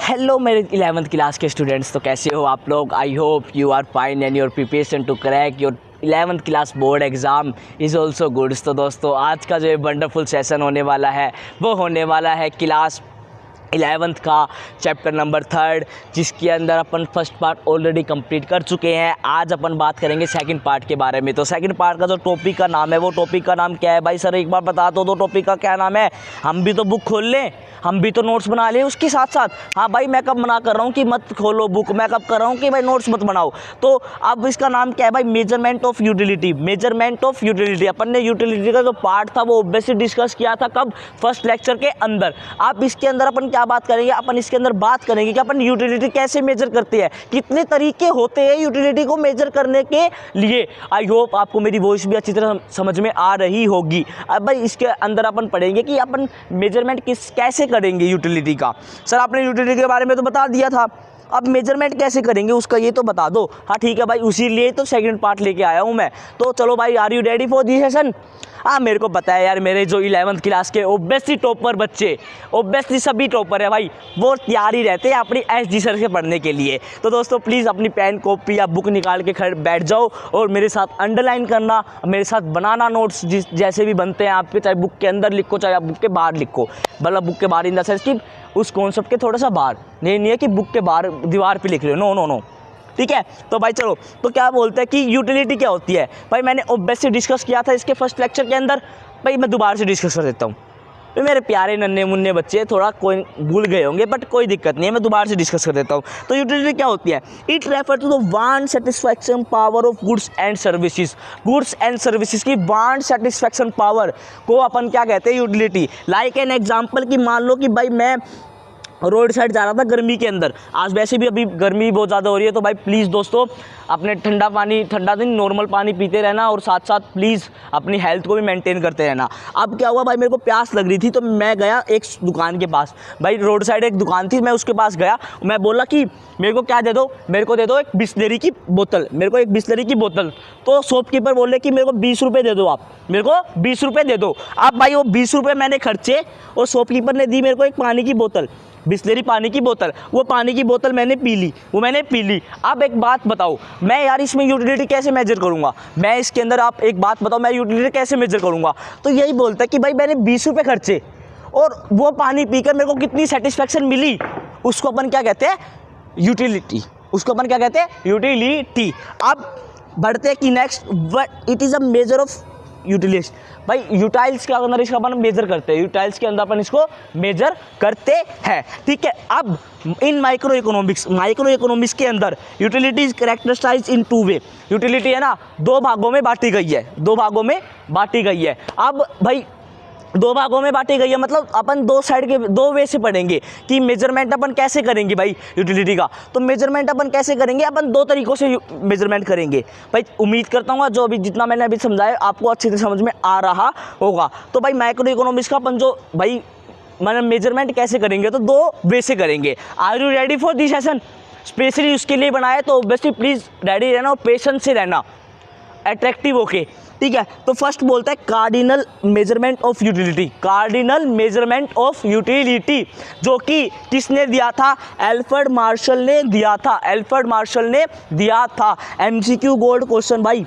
Hello मेरे 11th class के students, तो कैसे हो आप लोग। I hope you are fine and your preparation to crack your 11th class board exam is also good. तो दोस्तों, आज का जो वंडरफुल सेशन होने वाला है वो होने वाला है क्लास 11th का चैप्टर नंबर 3, जिसके अंदर अपन फर्स्ट पार्ट ऑलरेडी कंप्लीट कर चुके हैं। आज अपन बात करेंगे सेकंड पार्ट के बारे में। तो सेकंड पार्ट का जो टॉपिक का नाम है, वो टॉपिक का नाम क्या है भाई? सर एक बार बता दो टॉपिक का क्या नाम है। हम भी तो बुक खोल लें, हम भी तो नोट्स बना लें उसके साथ साथ। हाँ भाई, मैं कब मना कर रहा हूँ कि मत खोलो बुक, मैं कब कर रहा हूँ कि भाई नोट्स मत बनाओ। तो अब इसका नाम क्या है भाई? Measurement of utility. Measurement of utility. अपन ने यूटिलिटी का जो पार्ट था वो ऑब्वियसली डिस्कस किया था कब? फर्स्ट लेक्चर के अंदर। अब इसके अंदर अपन क्या बात करेंगे? अपन इसके अंदर बात करेंगे कि अपन यूटिलिटी कैसे मेजर करते हैं, कितने तरीके होते हैं यूटिलिटी को मेजर करने के लिए। आई होप आपको मेरी वॉइस भी अच्छी तरह समझ में आ रही होगी। अब भाई इसके अंदर अपन पढ़ेंगे कि अपन मेजरमेंट कैसे करेंगे यूटिलिटी का। सर आपने यूटिलिटी के बारे में तो बता दिया था, अब मेजरमेंट कैसे करेंगे उसका ये तो बता दो। हाँ ठीक है भाई, उसी लिए तो सेकंड पार्ट लेके आया हूँ मैं। तो चलो भाई, are you ready for the session? हाँ, मेरे को पता है यार, मेरे जो 11th क्लास के ओब्वियसली टॉपर बच्चे, ओब्वियसली सभी टॉपर है भाई, वो तैयार ही रहते हैं अपनी एसजी सर से पढ़ने के लिए। तो दोस्तों प्लीज़ अपनी पेन कॉपी या बुक निकाल के खड़े बैठ जाओ और मेरे साथ अंडरलाइन करना, मेरे साथ बनाना नोट्स जैसे भी बनते हैं आपके, चाहे बुक के अंदर लिखो चाहे आप बुक के बाहर लिखो। मतलब बुक के बाहर इन द सेंस कि उस कॉन्सेप्ट के थोड़ा सा बाहर, नहीं है कि बुक के बाहर दीवार पे लिख रहे हो, नो। ठीक है, तो भाई चलो, तो क्या बोलते हैं कि यूटिलिटी क्या होती है भाई? मैंने ऑब्वियसली डिस्कस किया था इसके फर्स्ट लेक्चर के अंदर। भाई मैं दोबारा से डिस्कस कर देता हूँ। तो मेरे प्यारे नन्हे मुन्ने बच्चे थोड़ा कोई भूल गए होंगे, बट कोई दिक्कत नहीं है, मैं दोबारा से डिस्कस कर देता हूँ। तो यूटिलिटी क्या होती है? It refer to the want satisfaction power of goods and services. Goods and services की वांट सेटिस्फैक्शन पावर को अपन क्या कहते हैं? यूटिलिटी। लाइक एन एग्जाम्पल कि मान लो कि भाई मैं रोड साइड जा रहा था गर्मी के अंदर। आज वैसे भी अभी गर्मी बहुत ज़्यादा हो रही है, तो भाई प्लीज़ दोस्तों अपने ठंडा दिन नॉर्मल पानी पीते रहना और साथ साथ प्लीज़ अपनी हेल्थ को भी मेंटेन करते रहना। अब क्या हुआ भाई, मेरे को प्यास लग रही थी तो मैं गया एक दुकान के पास। भाई रोड साइड एक दुकान थी, मैं उसके पास गया, मैं बोला कि मेरे को क्या दे दो? मेरे को दे दो एक बिस्लरी की बोतल, मेरे को एक बिस्लरी की बोतल। तो शॉपकीपर बोले कि मेरे को 20 रुपये दे दो, आप मेरे को 20 रुपये दे दो। अब भाई वो 20 रुपये मैंने खर्चे और शॉपकीपर ने दी मेरे को एक पानी की बोतल, बिस्लरी पानी की बोतल। वो पानी की बोतल मैंने पी ली। अब एक बात बताओ, मैं यार इसमें यूटिलिटी कैसे मेजर करूंगा? मैं इसके अंदर, आप एक बात बताओ, मैं यूटिलिटी कैसे मेजर करूंगा? तो यही बोलता है कि भाई मैंने 20 रुपये खर्चे और वो पानी पीकर मेरे को कितनी सेटिस्फैक्शन मिली, उसको अपन क्या कहते हैं? यूटिलिटी। उसको अपन क्या कहते हैं? यूटिलिटी। अब बढ़ते हैं कि next, it is a measure of utility. भाई यूटाइल्स के अंदर इसका अपन मेजर करते हैं, यूटाइल्स के अंदर अपन इसको मेजर करते हैं। ठीक है, अब इन माइक्रो इकोनॉमिक्स के अंदर utility is characterized in 2 way. Utility है ना, 2 भागों में बांटी गई है। अब भाई 2 भागों में बांटी गई है, मतलब अपन 2 साइड के 2 वे से पढ़ेंगे कि मेजरमेंट अपन कैसे करेंगे भाई यूटिलिटी का। तो मेजरमेंट अपन कैसे करेंगे? अपन 2 तरीक़ों से मेजरमेंट करेंगे भाई। उम्मीद करता हूँ जो अभी जितना मैंने अभी समझाया आपको अच्छी तरह समझ में आ रहा होगा। तो भाई माइक्रो इकोनॉमिक्स का अपन जो भाई मतलब मेजरमेंट कैसे करेंगे, तो 2 वे से करेंगे। Are you ready for this session? Specially उसके लिए बनाया, तो ऑब्वियसली प्लीज़ रेडी रहना और पेशेंस से रहना, अट्रैक्टिव होके। ठीक है, तो फर्स्ट बोलता है cardinal measurement of utility. Cardinal measurement of utility, जो कि किसने दिया था? एल्फ्रेड मार्शल ने दिया था। एमसीक्यू गोल्ड क्वेश्चन भाई,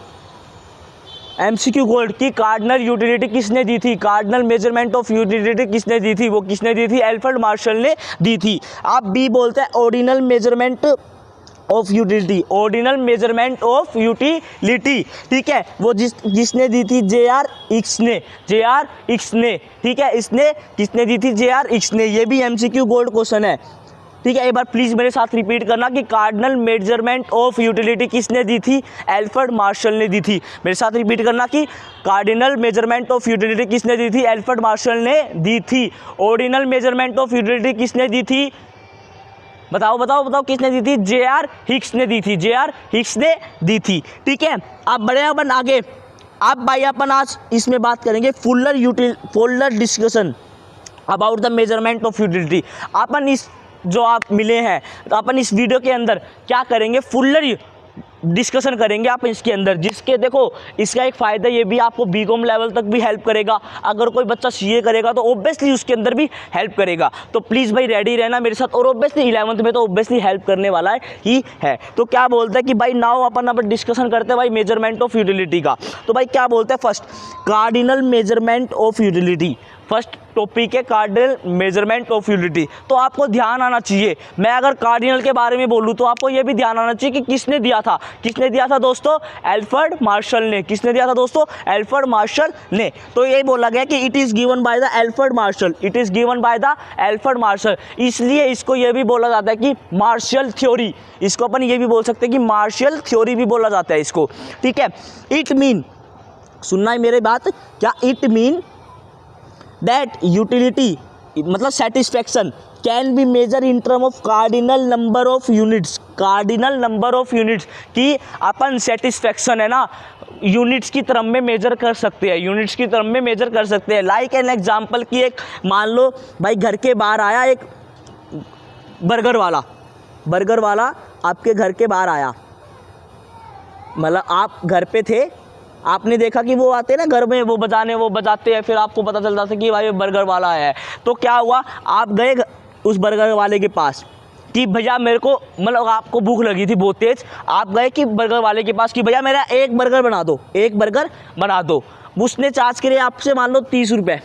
एमसीक्यू गोल्ड की कार्डिनल यूटिलिटी किसने दी थी? कार्डिनल मेजरमेंट ऑफ यूटिलिटी किसने दी थी? वो किसने दी थी? एल्फ्रेड मार्शल ने दी थी। आप बी बोलते हैं ordinal measurement of utility. Ordinal measurement of utility, ठीक है, वो जिसने दी थी? जे.आर. हिक्स ने। ठीक है, इसने किसने दी थी? जे.आर. हिक्स ने। ये भी एमसीक्यू गोल्ड क्वेश्चन है। ठीक है, एक बार प्लीज़ मेरे साथ रिपीट करना कि कार्डिनल मेजरमेंट ऑफ यूटिलिटी किसने दी थी? एल्फ्रेड मार्शल ने दी थी। मेरे साथ रिपीट करना कि कार्डिनल मेजरमेंट ऑफ यूटिलिटी किसने दी थी? एल्फ्रेड मार्शल ने दी थी। ऑर्डिनल मेजरमेंट ऑफ यूटिलिटी किसने दी थी? बताओ किसने दी थी? जे.आर. हिक्स ने दी थी। ठीक है, अब बढ़े अपन आगे। अब भाई अपन आज इसमें बात करेंगे fuller discussion about the measurement of utility. अपन इस जो आप मिले हैं, तो अपन इस वीडियो के अंदर क्या करेंगे? फुलर डिस्कशन करेंगे आप इसके अंदर, जिसके देखो इसका एक फ़ायदा ये भी आपको बीकॉम लेवल तक भी हेल्प करेगा। अगर कोई बच्चा सीए करेगा तो ऑब्वियसली उसके अंदर भी हेल्प करेगा। तो प्लीज़ भाई रेडी रहना मेरे साथ। और ऑब्वियसली 11th में तो ऑब्वियसली हेल्प करने वाला ही है। तो क्या बोलते हैं कि भाई नाउ अपन अब डिस्कशन करते हैं भाई मेजरमेंट ऑफ यूटिलिटी का। तो भाई क्या बोलते हैं, first cardinal measurement of utility. First topic है कार्डिनल मेजरमेंट ऑफ यूटिलिटी। तो आपको ध्यान आना चाहिए, मैं अगर कार्डिनल के बारे में बोलूँ तो आपको ये भी ध्यान आना चाहिए कि किसने दिया था। किसने दिया था दोस्तों? एल्फ्रेड मार्शल ने। किसने दिया था दोस्तों? एल्फ्रेड मार्शल ने। तो यही बोला गया कि it is given by the Alfred Marshall. It is given by the Alfred Marshall. इसलिए इसको ये भी बोला जाता है कि मार्शल थ्योरी। इसको अपन ये भी बोल सकते हैं कि मार्शल थ्योरी भी बोला जाता है इसको। ठीक है। इट मीन, सुनना है मेरी बात, क्या इट मीन दैट यूटिलिटी मतलब satisfaction can be measure in term of cardinal number of units. Cardinal number of units कि अपन सेटिस्फैक्शन है ना यूनिट्स की टर्म में मेजर कर सकते हैं। यूनिट्स की टर्म में मेजर कर सकते हैं। लाइक एन एग्जांपल कि एक मान लो भाई घर के बाहर आया एक बर्गर वाला आपके घर के बाहर आया। मतलब आप घर पे थे, आपने देखा कि वो आते हैं ना घर में, वो बजाते हैं, फिर आपको पता चलता था कि भाई बर्गर वाला है। तो क्या हुआ, आप गए उस बर्गर वाले के पास कि भैया मेरे को मतलब आपको भूख लगी थी बहुत तेज़। आप गए कि बर्गर वाले के पास कि भैया मेरा एक बर्गर बना दो। उसने चार्ज करे आपसे मान लो 30 रुपये।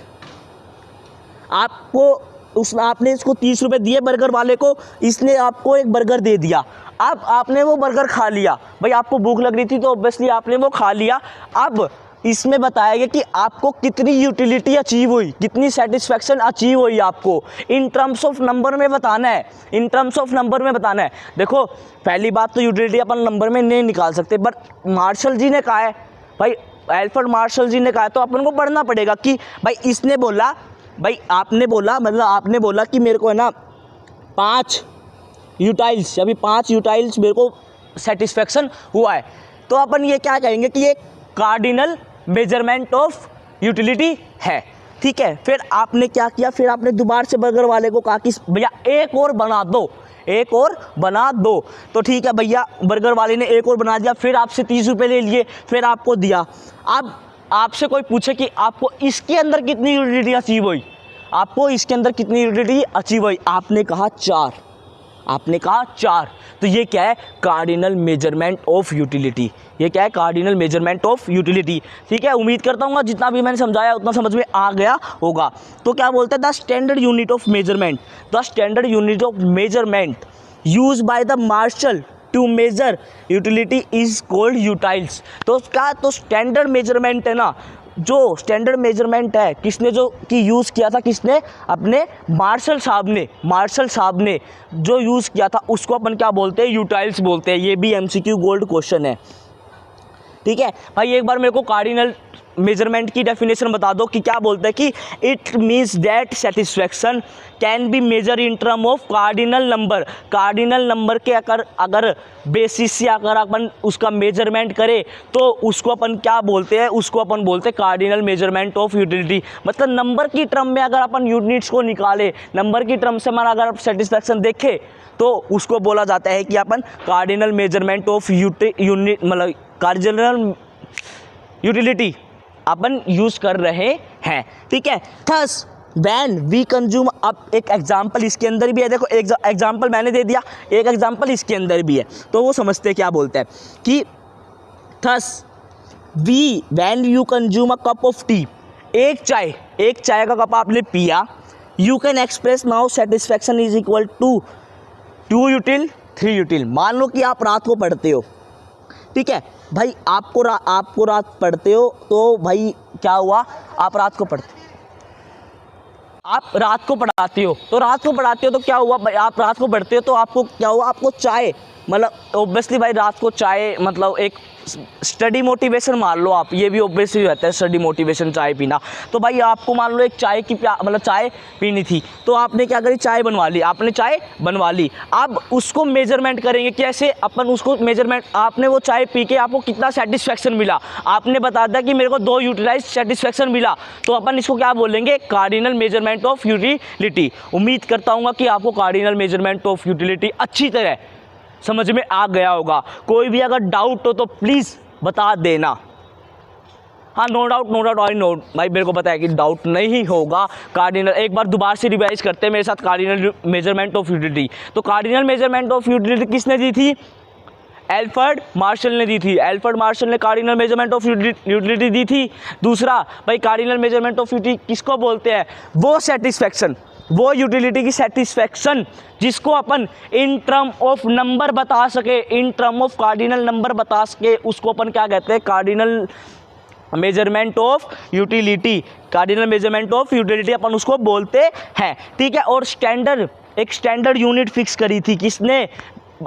आपने इसको 30 रुपये दिए बर्गर वाले को, इसने आपको एक बर्गर दे दिया। अब आपने वो बर्गर खा लिया, भाई आपको भूख लग रही थी तो ऑब्वियसली आपने वो खा लिया। अब इसमें बताया गया कि आपको कितनी यूटिलिटी अचीव हुई, कितनी सेटिस्फैक्शन अचीव हुई आपको इन टर्म्स ऑफ नंबर में बताना है। इन टर्म्स ऑफ नंबर में बताना है। देखो पहली बात तो यूटिलिटी अपन नंबर में नहीं निकाल सकते, बट मार्शल जी ने कहा है भाई, एल्फ्रेड मार्शल जी ने कहा है तो अपन को पढ़ना पड़ेगा कि भाई इसने बोला, भाई आपने बोला कि मेरे को है ना 5 यूटाइल्स, अभी 5 यूटाइल्स मेरे को सेटिस्फैक्शन हुआ है। तो अपन ये क्या कहेंगे कि ये कार्डिनल मेजरमेंट ऑफ यूटिलिटी है। ठीक है। फिर आपने क्या किया, फिर आपने दोबारा से बर्गर वाले को कहा कि भैया एक और बना दो। तो ठीक है भैया, बर्गर वाले ने एक और बना दिया, फिर आपसे 30 रुपये ले लिए, फिर आपको दिया। अब आपसे कोई पूछे कि आपको इसके अंदर कितनी यूटिलिटी अचीव हुई, आपने कहा 4। तो ये क्या है, कार्डिनल मेजरमेंट ऑफ यूटिलिटी। ठीक है। उम्मीद करता हूँ जितना भी मैंने समझाया उतना समझ में आ गया होगा। तो क्या बोलते हैं, the standard unit of measurement use by the Marshall to measure utility is called utils. तो उसका तो स्टैंडर्ड मेजरमेंट है ना, जो स्टैंडर्ड मेजरमेंट है किसने जो कि यूज़ किया था, किसने, अपने मार्शल साहब ने जो यूज़ किया था उसको अपन क्या बोलते हैं, यूटाइल्स बोलते हैं। ये भी MCQ गोल्ड क्वेश्चन है। ठीक है भाई, एक बार मेरे को कार्डिनल मेजरमेंट की डेफिनेशन बता दो कि क्या बोलते हैं कि it means that satisfaction can be measure in term of cardinal number के अगर बेसिस से अगर अपन उसका मेजरमेंट करें तो उसको अपन क्या बोलते हैं, उसको अपन बोलते हैं कार्डिनल मेजरमेंट ऑफ यूटिलिटी। मतलब नंबर की टर्म में अगर अपन यूनिट्स को निकाले, नंबर की टर्म से हमारा अगर सेटिस्फैक्शन देखें तो उसको बोला जाता है कि अपन कार्डिनल मेजरमेंट ऑफ यूनिट मतलब कार्डिनल यूटिलिटी अपन यूज़ कर रहे हैं। ठीक है। थस वैन वी कंज्यूम, अब एक एग्जाम्पल इसके अंदर भी है। देखो एक एग्जाम्पल मैंने दे दिया, एक एग्जाम्पल इसके अंदर भी है, तो वो समझते क्या बोलते हैं कि thus when you consume a cup of tea, एक चाय का कप आपने पिया, you can express now satisfaction is equal to 2 util 3 util. मान लो कि आप रात को पढ़ते हो। ठीक है भाई, आपको रात पढ़ते हो तो भाई क्या हुआ, आप रात को पढ़ाते हो तो क्या हुआ भाई, आप रात को पढ़ते हो तो आपको क्या हुआ, आपको चाय मतलब ऑब्वियसली भाई रात को चाय मतलब एक स्टडी मोटिवेशन मान लो आप, ये भी ऑब्वियसली रहता है स्टडी मोटिवेशन चाय पीना। तो भाई आपको मान लो एक चाय की मतलब चाय पीनी थी, तो आपने क्या करी, चाय बनवा ली। अब उसको मेजरमेंट करेंगे कैसे, अपन उसको मेजरमेंट, आपने वो चाय पी के आपको कितना सेटिस्फैक्शन मिला, आपने बता दिया कि मेरे को 2 यूटिलाइज सेटिस्फैक्शन मिला, तो अपन इसको क्या बोलेंगे, कार्डिनल मेजरमेंट ऑफ यूटिलिटी। उम्मीद करता हूँ कि आपको कार्डिनल मेजरमेंट ऑफ यूटिलिटी अच्छी तरह समझ में आ गया होगा। कोई भी अगर डाउट हो तो प्लीज़ बता देना। हाँ, नो डाउट आई नो भाई, मेरे को पता है कि डाउट नहीं होगा। कार्डिनल एक बार दोबारा से रिवाइज करते हैं मेरे साथ, कार्डिनल मेजरमेंट ऑफ यूटिलिटी। तो कार्डिनल मेजरमेंट ऑफ यूटिलिटी किसने दी थी? एल्फ्रेड मार्शल ने दी थी। एल्फ्रेड मार्शल ने कार्डिनल मेजरमेंट ऑफ यूटिलिटी दी थी। दूसरा भाई, कार्डिनल मेजरमेंट ऑफ यूटिलिटी किसको बोलते हैं? वो सेटिस्फैक्शन, वो यूटिलिटी की सेटिस्फैक्शन जिसको अपन इन टर्म ऑफ नंबर बता सके, in term of cardinal number बता सके, उसको अपन क्या कहते हैं? Cardinal measurement of utility. Cardinal measurement of utility अपन उसको बोलते हैं, ठीक है। और स्टैंडर्ड, एक स्टैंडर्ड यूनिट फिक्स करी थी किसने?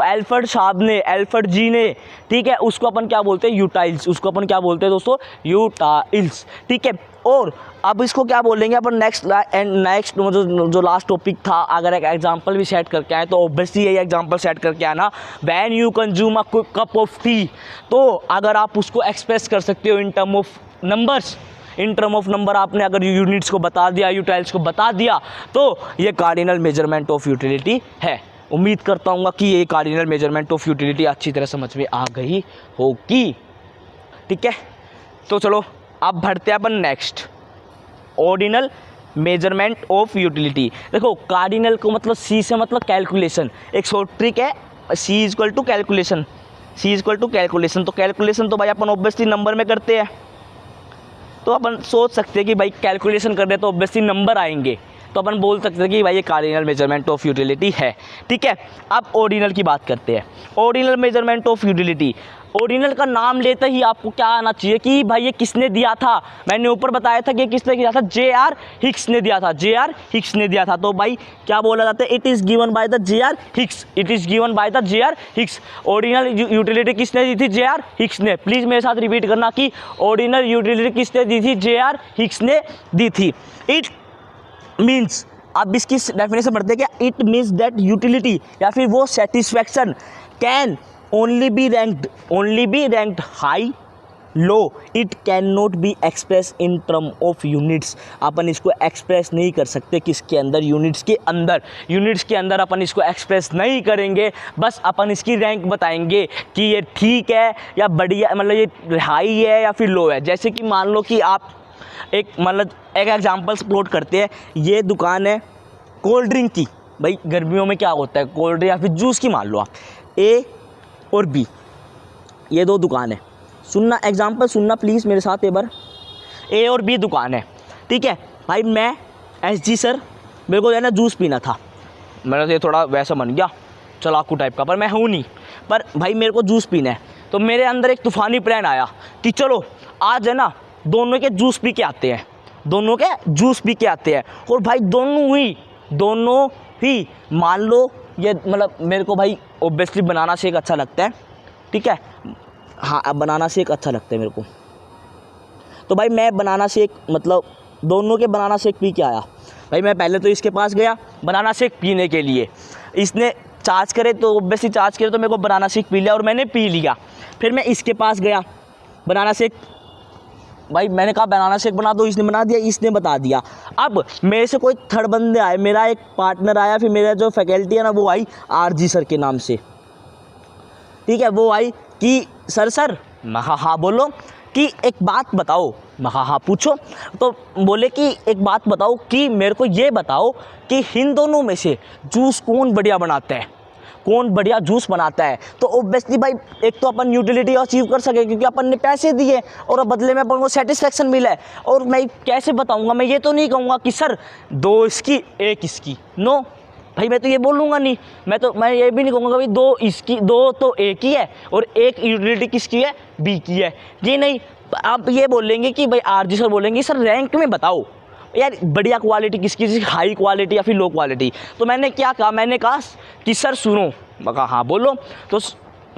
एल्फ्रेड साहब ने, एल्फ्रेड जी ने, ठीक है। उसको अपन क्या बोलते हैं? यूटाइल्स। उसको अपन क्या बोलते हैं दोस्तों? यूटाइल्स, ठीक है। और अब इसको क्या बोलेंगे अपन? नेक्स्ट जो लास्ट टॉपिक था, अगर एक एग्जांपल भी सेट करके आए तो ऑब्वियसली यही एग्जांपल सेट करके आना। When you consume a cup of T, तो अगर आप उसको एक्सप्रेस कर सकते हो इन term of numbers, in term of number आपने अगर यूनिट्स को बता दिया, यूटाइल्स को बता दिया, तो ये कार्डिनल मेजरमेंट ऑफ यूटिलिटी है। उम्मीद करता हूँ कि ये कार्डिनल मेजरमेंट ऑफ यूटिलिटी अच्छी तरह समझ में आ गई होगी, ठीक है। तो चलो अब बढ़ते हैं अपन next, ordinal measurement of utility. देखो, कार्डिनल को मतलब सी से मतलब कैलकुलेशन, एक शॉर्ट ट्रिक है, C is equal to calculation, C is equal to calculation. तो कैलकुलेशन तो भाई अपन ऑब्वियसली नंबर में करते हैं, तो अपन सोच सकते हैं कि भाई कैलकुलेशन कर रहे हैं तो ऑब्वियसली नंबर आएंगे, तो अपन बोल सकते हैं कि भाई ये कार्डिनल मेजरमेंट ऑफ यूटिलिटी है, ठीक है। अब ऑर्डिनल की बात करते हैं। Ordinal measurement of utility, ordinal का नाम लेते ही आपको क्या आना चाहिए कि भाई ये किसने दिया था? मैंने ऊपर बताया था कि किसने दिया था? जे.आर. हिक्स ने दिया था, जे.आर. हिक्स ने दिया था। तो भाई क्या बोला जाता है? It is given by the JR. Hicks, it is given by the JR. Hicks. Ordinal utility किसने दी थी? जे.आर. हिक्स ने। प्लीज़ मेरे साथ रिपीट करना कि ऑर्डिनल यूटिलिटी किसने दी थी? जे.आर. हिक्स ने दी थी। इट मीन्स, अब इसकी डेफिनेशन पढ़ते हैं क्या? इट मीन्स दैट यूटिलिटी या फिर वो satisfaction can only be ranked high, low, it can not be express in term of units. अपन इसको एक्सप्रेस नहीं कर सकते किसके अंदर? यूनिट्स के अंदर। यूनिट्स के अंदर अपन इसको एक्सप्रेस नहीं करेंगे, बस अपन इसकी रैंक बताएंगे कि ये ठीक है या बढ़िया, मतलब ये हाई है या फिर लो है। जैसे कि मान लो कि आप एक एग्जाम्पल सपोर्ट करते हैं, ये दुकान है कोल्ड ड्रिंक की। भाई गर्मियों में क्या होता है? कोल्ड ड्रिंक या फिर जूस की मान लो आप, ए और बी, ये दो दुकान है। सुनना, एग्जाम्पल सुनना प्लीज़ मेरे साथ एक बार। ए और बी दुकान है, ठीक है। भाई मैं एसजी सर, मेरे को जो है ना जूस पीना था, मेरा तो ये थोड़ा वैसा बन गया चलाकू टाइप का, पर मैं हूँ नहीं, पर भाई मेरे को जूस पीना है। तो मेरे अंदर एक तूफ़ानी प्लान आया कि चलो आज है ना दोनों के जूस पी के आते हैं, दोनों के जूस पी के आते हैं। और भाई दोनों ही मान लो ये, मतलब मेरे को भाई ऑब्वियसली बनाना शेक अच्छा लगता है, ठीक है। हाँ, अब बनाना शेक अच्छा लगता है मेरे को, तो भाई मैं बनाना शेक, मतलब दोनों के बनाना शेक पी के आया। भाई मैं पहले तो इसके पास गया बनाना शेक पीने के लिए, इसने चार्ज करे तो ऑब्वियसली चार्ज करे तो मेरे को बनाना शेक पी लिया और मैंने पी लिया। फिर मैं इसके पास गया बनाना शेक, भाई मैंने कहा बनाना शेक बना दो, इसने बना दिया, इसने बता दिया। अब मेरे से कोई थर्ड बंदे आए, मेरा एक पार्टनर आया, फिर मेरा जो फैकल्टी है ना वो आई आरजी सर के नाम से, ठीक है। वो आई कि सर हाँ बोलो, कि एक बात बताओ। हाँ पूछो। तो बोले कि एक बात बताओ कि मेरे को ये बताओ कि इन दोनों में से जूस कौन बढ़िया बनाता है, कौन बढ़िया जूस बनाता है। तो ऑब्वियसली भाई एक तो अपन यूटिलिटी अचीव कर सके क्योंकि अपन ने पैसे दिए और बदले में अपन को सेटिस्फेक्शन मिला है। और मैं कैसे बताऊंगा? मैं ये तो नहीं कहूँगा कि सर दो इसकी एक इसकी, नो भाई, मैं तो ये बोलूँगा नहीं। मैं ये भी नहीं कहूँगा भाई दो इसकी, दो तो एक ही है और एक यूटिलिटी किसकी है? बी की है। जी नहीं, आप ये बोलेंगे कि भाई आरजी सर बोलेंगे सर रैंक में बताओ यार बढ़िया क्वालिटी किसकी, हाई क्वालिटी या फिर लो क्वालिटी। तो मैंने क्या कहा? मैंने कहा कि सर सुनो। मैं कहा हाँ बोलो। तो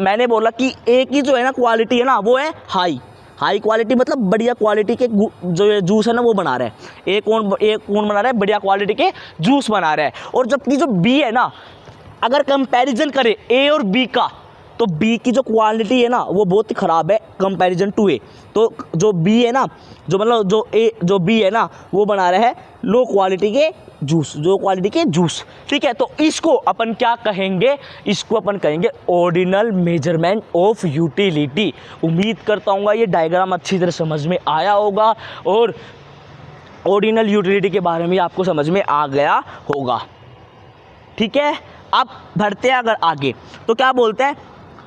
मैंने बोला कि एक ही जो है ना क्वालिटी है ना वो है हाई क्वालिटी, मतलब बढ़िया क्वालिटी के जो जूस है ना वो बना रहा है। एक कौन बना रहा है? बढ़िया क्वालिटी के जूस बना रहा है। और जबकि जो बी है ना, अगर कंपैरिजन करे ए और बी का, तो बी की जो क्वालिटी है ना वो बहुत ही ख़राब है कंपैरिजन टू ए। तो जो बी है ना, जो मतलब जो बी है ना वो बना रहा है लो क्वालिटी के जूस, ठीक है। तो इसको अपन क्या कहेंगे, इसको अपन कहेंगे ऑर्डिनल मेजरमेंट ऑफ यूटिलिटी। उम्मीद करता हूँ ये डायग्राम अच्छी तरह समझ में आया होगा और ऑर्डिनल यूटिलिटी के बारे में आपको समझ में आ गया होगा, ठीक है। अब बढ़ते हैं अगर आगे, तो क्या बोलते हैं,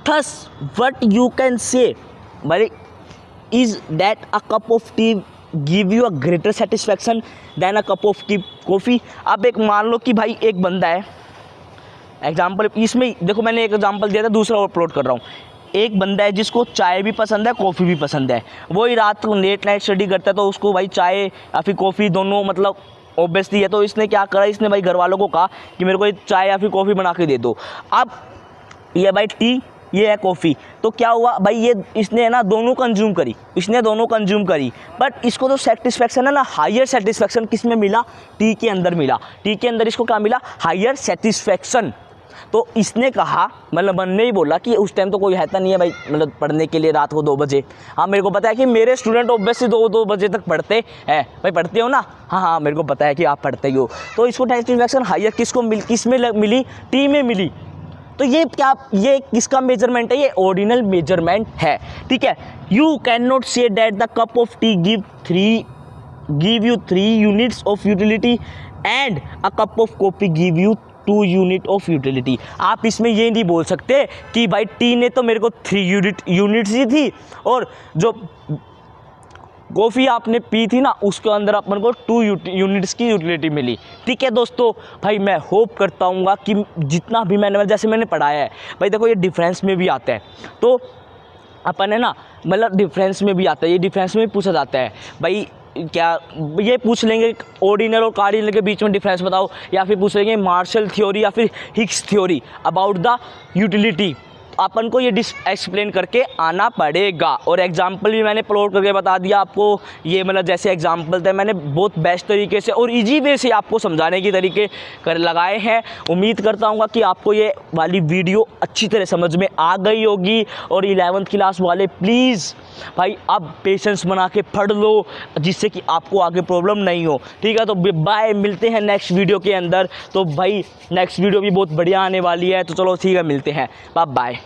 thus what you can say भाई is that a cup of tea give you a greater satisfaction than a cup of coffee. अब एक मान लो कि भाई एक बंदा है, एग्जाम्पल इसमें देखो मैंने एक एग्जाम्पल दिया था, दूसरा और अपलोड कर रहा हूँ। एक बंदा है जिसको चाय भी पसंद है कॉफ़ी भी पसंद है, वही रात को लेट नाइट स्टडी करता है, तो उसको भाई चाय या फिर कॉफ़ी दोनों मतलब ऑब्वियसली है। तो इसने क्या करा, इसने भाई घर वालों को कहा कि मेरे को चाय या फिर कॉफ़ी बना के दे दो। अब ये भाई टी, ये है कॉफ़ी, तो क्या हुआ भाई, ये इसने है ना दोनों कंज्यूम करी, बट इसको तो सेटिस्फैक्शन है ना, हायर सेटिस्फैक्शन किस में मिला, टी के अंदर मिला। टी के अंदर इसको क्या मिला, हायर सेटिस्फैक्शन। तो इसने कहा, मतलब मन ने ही बोला कि उस टाइम तो कोई रहता नहीं है भाई मतलब पढ़ने के लिए रात को 2 बजे। हाँ मेरे को पता है कि मेरे स्टूडेंट ऑब्वियसली 2 बजे तक पढ़ते हैं भाई, पढ़ते हो ना, हाँ मेरे को पता है कि आप पढ़ते ही हो। तो इसको सेटिस्फैक्शन हायर किस में मिली, टी में मिली। तो ये किसका मेजरमेंट है, ये ऑर्डिनल मेजरमेंट है, ठीक है। You can not say that the cup of tea give you 3 units of utility and a cup of coffee give you 2 unit of utility. आप इसमें ये नहीं बोल सकते कि भाई टी ने तो मेरे को 3 यूनिट्स ही थी और जो कॉफ़ी आपने पी थी ना उसके अंदर अपन को 2 यूनिट्स की यूटिलिटी मिली, ठीक है दोस्तों। भाई मैं होप करता हूँ कि जितना भी जैसे मैंने पढ़ाया है भाई, देखो ये डिफरेंस में भी आता है, तो अपन है ना मतलब डिफरेंस में भी आता है, ये डिफरेंस में भी पूछा जाता है भाई, क्या ये पूछ लेंगे ऑर्डिनल और कार्डिनल के बीच में डिफरेंस बताओ, या फिर पूछ लेंगे मार्शल थ्योरी या फिर Hicks theory about the utility. अपन को ये एक्सप्लेन करके आना पड़ेगा, और एग्जाम्पल भी मैंने अपलोड करके बता दिया आपको। ये मतलब जैसे एग्जाम्पल थे मैंने बहुत बेस्ट तरीके से और इजी वे से आपको समझाने के तरीके लगाए हैं। उम्मीद करता हूँ कि आपको ये वाली वीडियो अच्छी तरह समझ में आ गई होगी। और 11th क्लास वाले प्लीज़ भाई अब पेशेंस बना के पढ़ लो, जिससे कि आपको आगे प्रॉब्लम नहीं हो, ठीक है। तो बाय, मिलते हैं नेक्स्ट वीडियो के अंदर। तो भाई नेक्स्ट वीडियो भी बहुत बढ़िया आने वाली है, तो चलो ठीक है, मिलते हैं, बाय बाय।